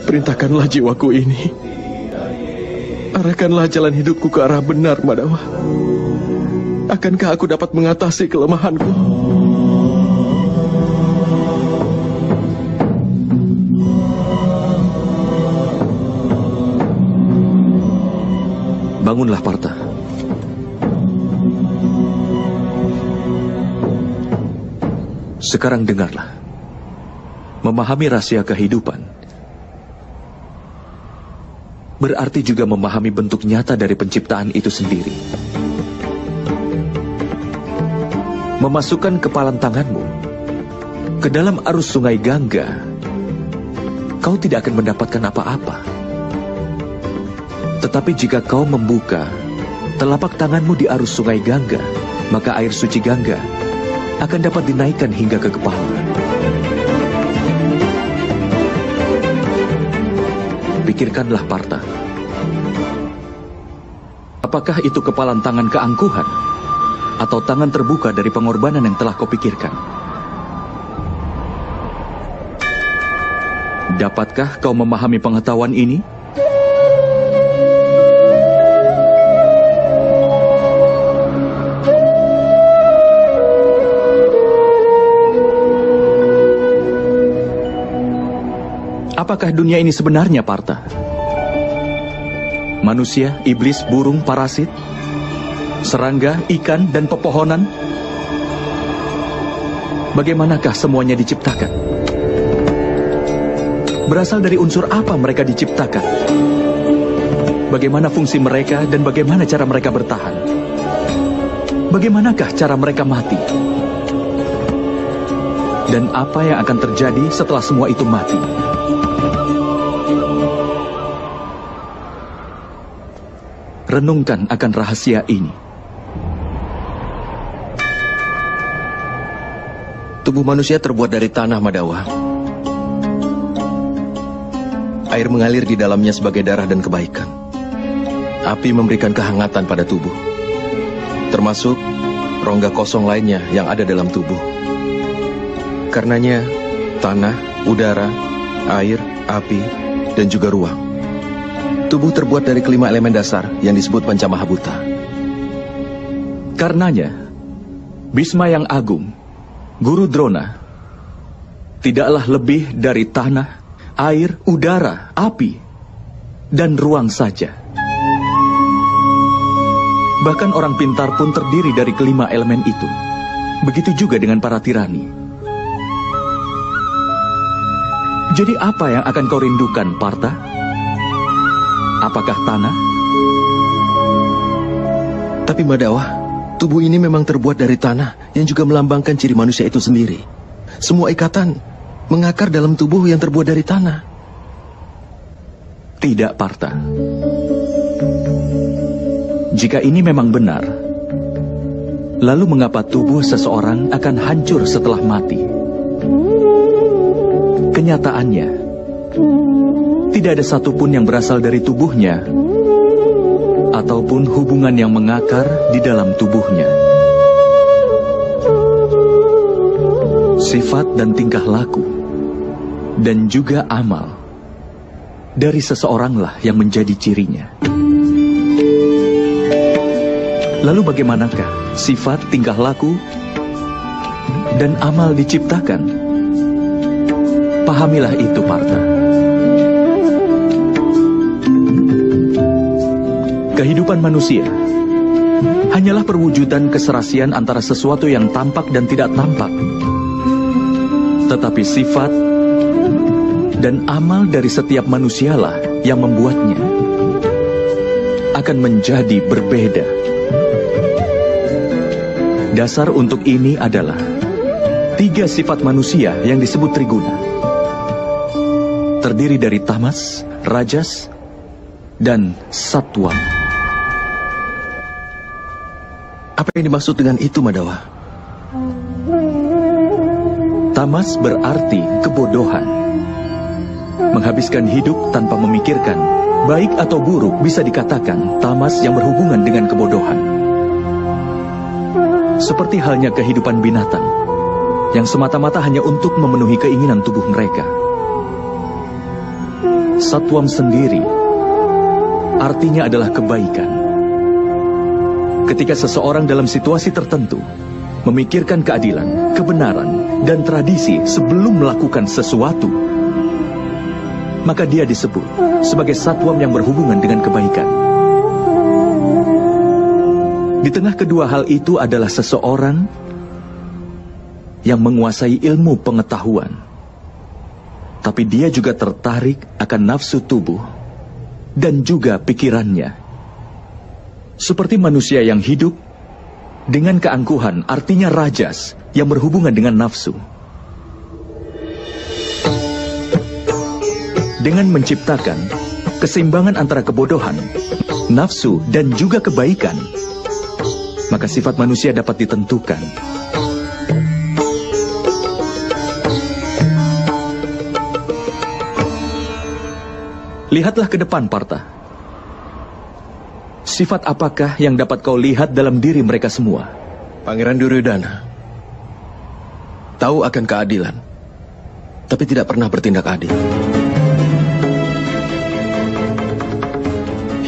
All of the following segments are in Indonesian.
Perintahkanlah jiwaku ini. Arahkanlah jalan hidupku ke arah benar, Madawa. Akankah aku dapat mengatasi kelemahanku? Bangunlah, Partha. Sekarang dengarlah. Memahami rahasia kehidupan berarti juga memahami bentuk nyata dari penciptaan itu sendiri. Memasukkan kepalan tanganmu ke dalam arus sungai Gangga, kau tidak akan mendapatkan apa-apa. Tetapi jika kau membuka telapak tanganmu di arus sungai Gangga, maka air suci Gangga akan dapat dinaikkan hingga ke kepala. Pikirkanlah, Partha. Apakah itu kepalan tangan keangkuhan atau tangan terbuka dari pengorbanan yang telah kau pikirkan? Dapatkah kau memahami pengetahuan ini? Apakah dunia ini sebenarnya, Partha? Manusia, iblis, burung, parasit, serangga, ikan, dan pepohonan? Bagaimanakah semuanya diciptakan? Berasal dari unsur apa mereka diciptakan? Bagaimana fungsi mereka dan bagaimana cara mereka bertahan? Bagaimanakah cara mereka mati? Dan apa yang akan terjadi setelah semua itu mati? Renungkan akan rahasia ini. Tubuh manusia terbuat dari tanah, Madawa. Air mengalir di dalamnya sebagai darah dan kebaikan. Api memberikan kehangatan pada tubuh, termasuk rongga kosong lainnya yang ada dalam tubuh. Karenanya, tanah, udara, air, api, dan juga ruang. Tubuh terbuat dari kelima elemen dasar yang disebut Pancamahabhuta. Karenanya, Bhisma yang agung, Guru Drona, tidaklah lebih dari tanah, air, udara, api, dan ruang saja. Bahkan orang pintar pun terdiri dari kelima elemen itu. Begitu juga dengan para tirani. Jadi apa yang akan kau rindukan, Partha? Apakah tanah? Tapi Madawa, tubuh ini memang terbuat dari tanah yang juga melambangkan ciri manusia itu sendiri. Semua ikatan mengakar dalam tubuh yang terbuat dari tanah. Tidak, Partha. Jika ini memang benar, lalu mengapa tubuh seseorang akan hancur setelah mati? Kenyataannya, tidak ada satupun yang berasal dari tubuhnya ataupun hubungan yang mengakar di dalam tubuhnya. Sifat dan tingkah laku dan juga amal dari seseoranglah yang menjadi cirinya. Lalu bagaimanakah sifat, tingkah laku dan amal diciptakan? Pahamilah itu, Partha. Kehidupan manusia hanyalah perwujudan keserasian antara sesuatu yang tampak dan tidak tampak. Tetapi sifat dan amal dari setiap manusialah yang membuatnya akan menjadi berbeda. Dasar untuk ini adalah 3 sifat manusia yang disebut Triguna. Terdiri dari tamas, rajas, dan satwa. Apa yang dimaksud dengan itu, Madawa? Tamas berarti kebodohan. Menghabiskan hidup tanpa memikirkan, baik atau buruk bisa dikatakan tamas yang berhubungan dengan kebodohan. Seperti halnya kehidupan binatang, yang semata-mata hanya untuk memenuhi keinginan tubuh mereka. satwam sendiri artinya adalah kebaikan. Ketika seseorang dalam situasi tertentu memikirkan keadilan, kebenaran, dan tradisi sebelum melakukan sesuatu, maka dia disebut sebagai satwam yang berhubungan dengan kebaikan. Di tengah kedua hal itu adalah seseorang yang menguasai ilmu pengetahuan, tapi dia juga tertarik akan nafsu tubuh dan juga pikirannya. Seperti manusia yang hidup dengan keangkuhan, artinya rajas yang berhubungan dengan nafsu. Dengan menciptakan keseimbangan antara kebodohan, nafsu, dan juga kebaikan, maka sifat manusia dapat ditentukan. Lihatlah ke depan, Partha. Sifat apakah yang dapat kau lihat dalam diri mereka semua? Pangeran Duryodhana tahu akan keadilan, tapi tidak pernah bertindak adil.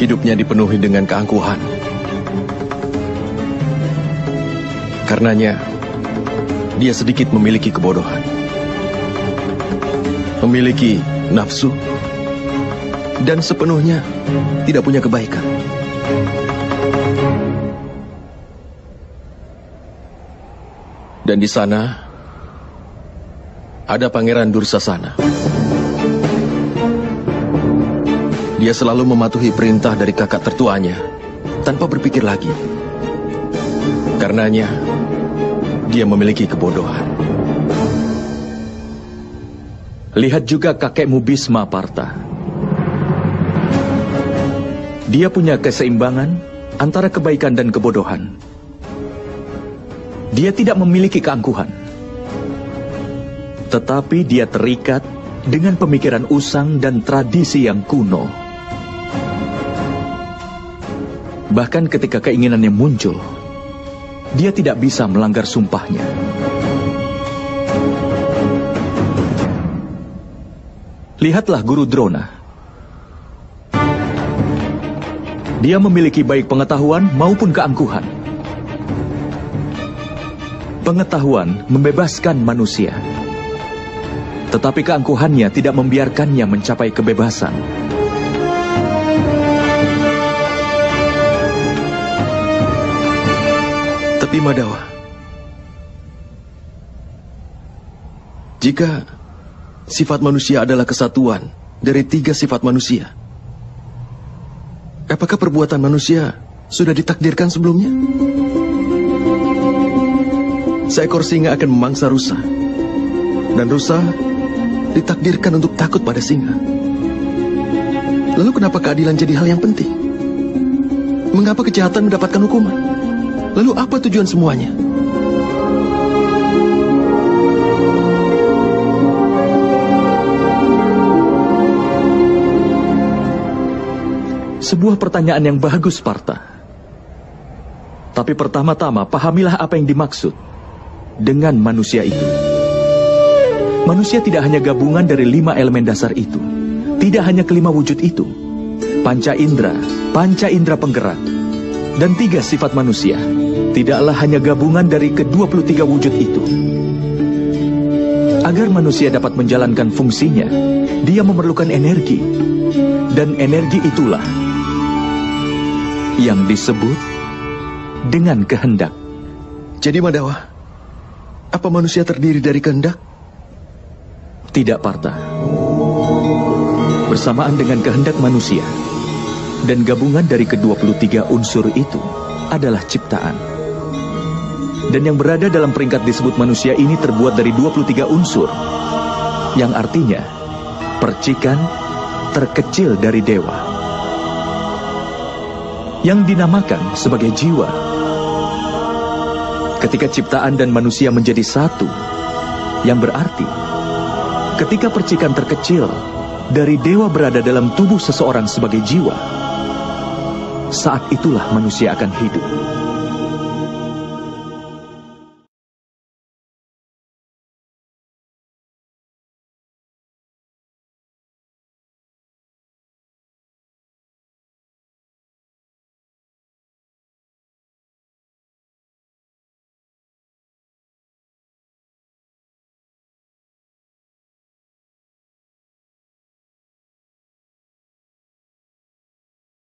Hidupnya dipenuhi dengan keangkuhan. Karenanya, dia sedikit memiliki kebodohan. Memiliki nafsu, dan sepenuhnya tidak punya kebaikan. Dan di sana, ada Pangeran Dursasana. Dia selalu mematuhi perintah dari kakak tertuanya, tanpa berpikir lagi. Karenanya, dia memiliki kebodohan. Lihat juga kakekmu Bhisma, Partha. Dia punya keseimbangan antara kebaikan dan kebodohan. Dia tidak memiliki keangkuhan, tetapi dia terikat dengan pemikiran usang dan tradisi yang kuno. Bahkan ketika keinginannya muncul, dia tidak bisa melanggar sumpahnya. Lihatlah Guru Drona. Dia memiliki baik pengetahuan maupun keangkuhan. Pengetahuan membebaskan manusia, tetapi keangkuhannya tidak membiarkannya mencapai kebebasan. Tapi Madhawa, jika sifat manusia adalah kesatuan dari 3 sifat manusia, apakah perbuatan manusia sudah ditakdirkan sebelumnya? Seekor singa akan memangsa rusa, dan rusa ditakdirkan untuk takut pada singa. Lalu kenapa keadilan jadi hal yang penting? Mengapa kejahatan mendapatkan hukuman? Lalu apa tujuan semuanya? Sebuah pertanyaan yang bagus, Partha. Tapi pertama-tama, pahamilah apa yang dimaksud dengan manusia itu. Manusia tidak hanya gabungan dari 5 elemen dasar itu. Tidak hanya kelima wujud itu. Panca indera penggerak, dan 3 sifat manusia. Tidaklah hanya gabungan dari ke-23 wujud itu. Agar manusia dapat menjalankan fungsinya, dia memerlukan energi. Dan energi itulah yang disebut dengan kehendak. Jadi Madhawa, apa manusia terdiri dari kehendak? Tidak, Partha. Bersamaan dengan kehendak manusia dan gabungan dari ke-23 unsur itu adalah ciptaan. Dan yang berada dalam peringkat disebut manusia ini terbuat dari 23 unsur, yang artinya percikan terkecil dari dewa, yang dinamakan sebagai jiwa. Ketika ciptaan dan manusia menjadi satu, yang berarti ketika percikan terkecil dari dewa berada dalam tubuh seseorang sebagai jiwa, saat itulah manusia akan hidup.